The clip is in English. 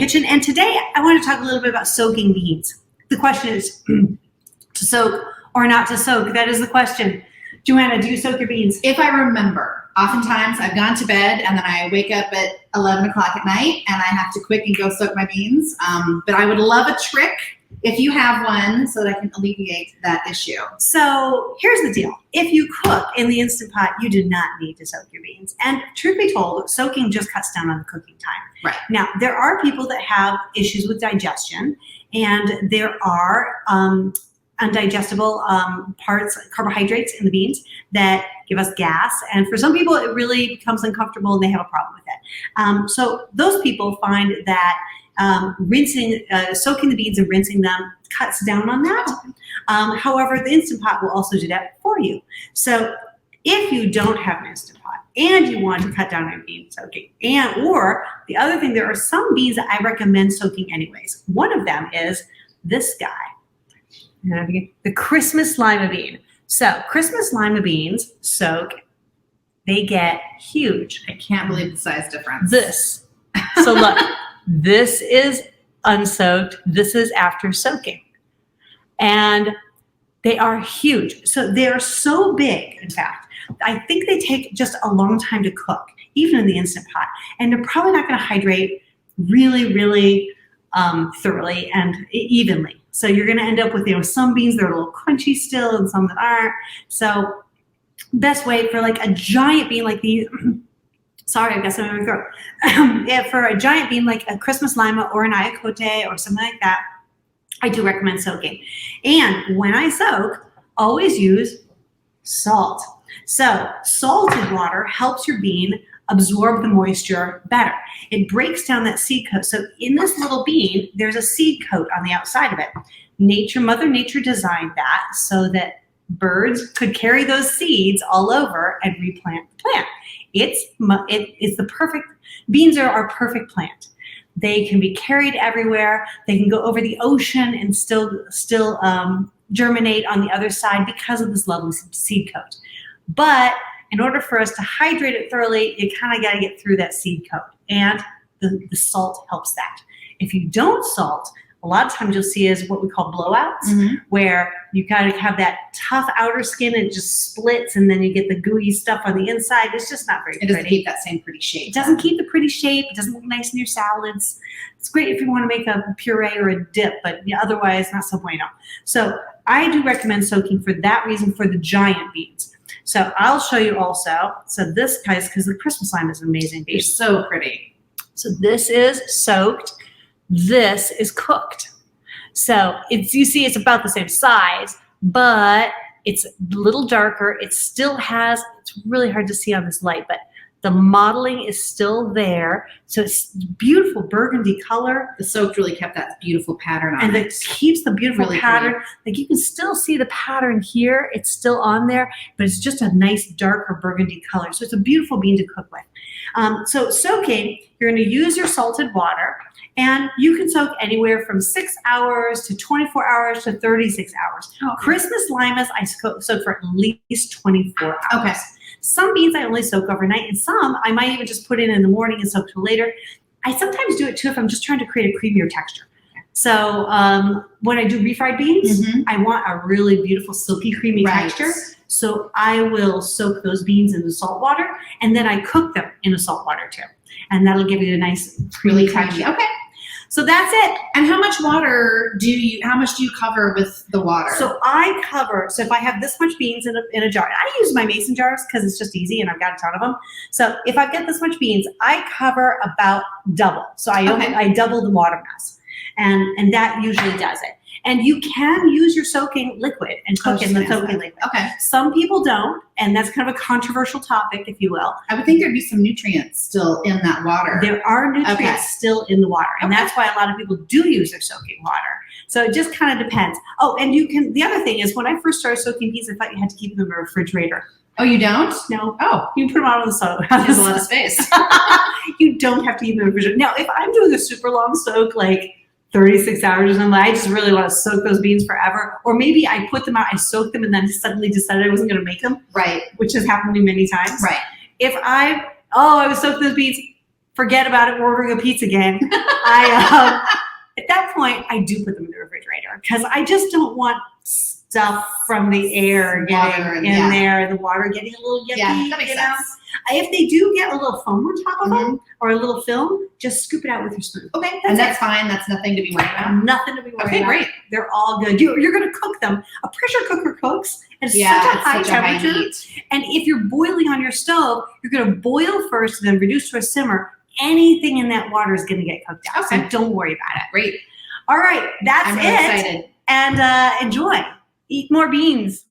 kitchen. And today I want to talk a little bit about soaking beans. The question is to soak or not to soak. That is the question. Joanna, do you soak your beans? If I remember. Oftentimes I've gone to bed and then I wake up at 11 o'clock at night and I have to quick and go soak my beans. But I would love a trick if you have one so that I can alleviate that issue. So here's the deal. If you cook in the Instant Pot, you do not need to soak your beans. And truth be told, soaking just cuts down on the cooking time. Right. Now, there are people that have issues with digestion, and there are undigestible parts, carbohydrates in the beans that give us gas. And for some people, it really becomes uncomfortable and they have a problem with it. So those people find that soaking the beans and rinsing them cuts down on that. However, the Instant Pot will also do that for you. So if you don't have an Instant Pot and you want to cut down on bean soaking, or the other thing, there are some beans that I recommend soaking anyways. One of them is this guy. The Christmas lima bean. So Christmas lima beans soak, they get huge. I can't believe the size difference. This. So look, this is unsoaked. This is after soaking. And they are huge. So they are so big, in fact, I think they take just a long time to cook, even in the Instant Pot. And they're probably not going to hydrate really, really thoroughly and evenly. So you're going to end up with, some beans that are a little crunchy still and some that aren't. So best way for like a giant bean like these, sorry, I guess I'm in my throat. For a giant bean like a Christmas lima or an ayacote or something like that, I do recommend soaking. And when I soak, always use salt. So salted water helps your bean absorb the moisture better. It breaks down that seed coat. So in this little bean, there's a seed coat on the outside of it. Mother Nature designed that so that birds could carry those seeds all over and replant the plant. It's the perfect, beans are our perfect plant. They can be carried everywhere. They can go over the ocean and still germinate on the other side because of this lovely seed coat. But in order for us to hydrate it thoroughly, you kind of got to get through that seed coat, and the salt helps that. If you don't salt, a lot of times you'll see is what we call blowouts, where you got to have that tough outer skin and it just splits, and then you get the gooey stuff on the inside. It's just not very pretty. It doesn't keep that same pretty shape. It doesn't keep the pretty shape. It doesn't look nice in your salads. It's great if you want to make a puree or a dip, but otherwise not so bueno. So I do recommend soaking for that reason for the giant beans. So I'll show you also. So this, guys, because the Christmas lime is an amazing bean. They're so pretty. So this is soaked. This is cooked. So you see it's about the same size, but it's a little darker. It still has, it's really hard to see on this light, but the modeling is still there. So it's beautiful burgundy color. The soaked really kept that beautiful pattern on and it keeps the beautiful really pattern. pretty. Like you can still see the pattern here. It's still on there, but it's just a nice darker burgundy color. So it's a beautiful bean to cook with. So soaking, you're going to use your salted water, and you can soak anywhere from 6 hours to 24 hours to 36 hours. Oh, okay. Christmas limas, I soak for at least 24 hours. Okay. Some beans I only soak overnight, and some I might even just put in the morning and soak till later. I sometimes do it too if I'm just trying to create a creamier texture. So when I do refried beans, I want a really beautiful, silky, creamy texture. So I will soak those beans in the salt water, and then I cook them in the salt water too. And that'll give you a nice, creamy texture. Okay. So that's it. And how much how much do you cover with the water? So if I have this much beans in a jar, I use my mason jars because it's just easy and I've got a ton of them. So if I've got this much beans, I cover about double. So I double the water mass, and that usually does it. And you can use your soaking liquid and cook in the soaking liquid. Okay. Some people don't, and that's kind of a controversial topic, if you will. I would think there'd be some nutrients still in that water. There are nutrients still in the water, and that's why a lot of people do use their soaking water. So it just kind of depends. Oh, and the other thing is, when I first started soaking beans, I thought you had to keep them in the refrigerator. Oh, you don't? No. Oh. You can put them out on the stove. There's a lot of space. You don't have to keep them in the refrigerator. Now, if I'm doing a super long soak, like 36 hours or something, I just really want to soak those beans forever. Or maybe I put them out, I soaked them, and then suddenly decided I wasn't going to make them. Right. Which has happened to me many times. Right. If I was soaking those beans, forget about it, we're ordering a pizza again. At that point, I do put them in the refrigerator because I just don't want stuff from the air getting in there, the water getting a little yucky. Yeah, that makes sense. If they do get a little foam on top of them or a little film, just scoop it out with your spoon. Okay, that's fine. That's nothing to be worried about. Nothing to be worried about. Okay, great. They're all good. You're going to cook them. A pressure cooker cooks at such a high temperature. And if you're boiling on your stove, you're going to boil first and then reduce to a simmer. Anything in that water is going to get cooked out. Okay. So don't worry about it. Great. All right, that's I'm really excited. And enjoy. Eat more beans.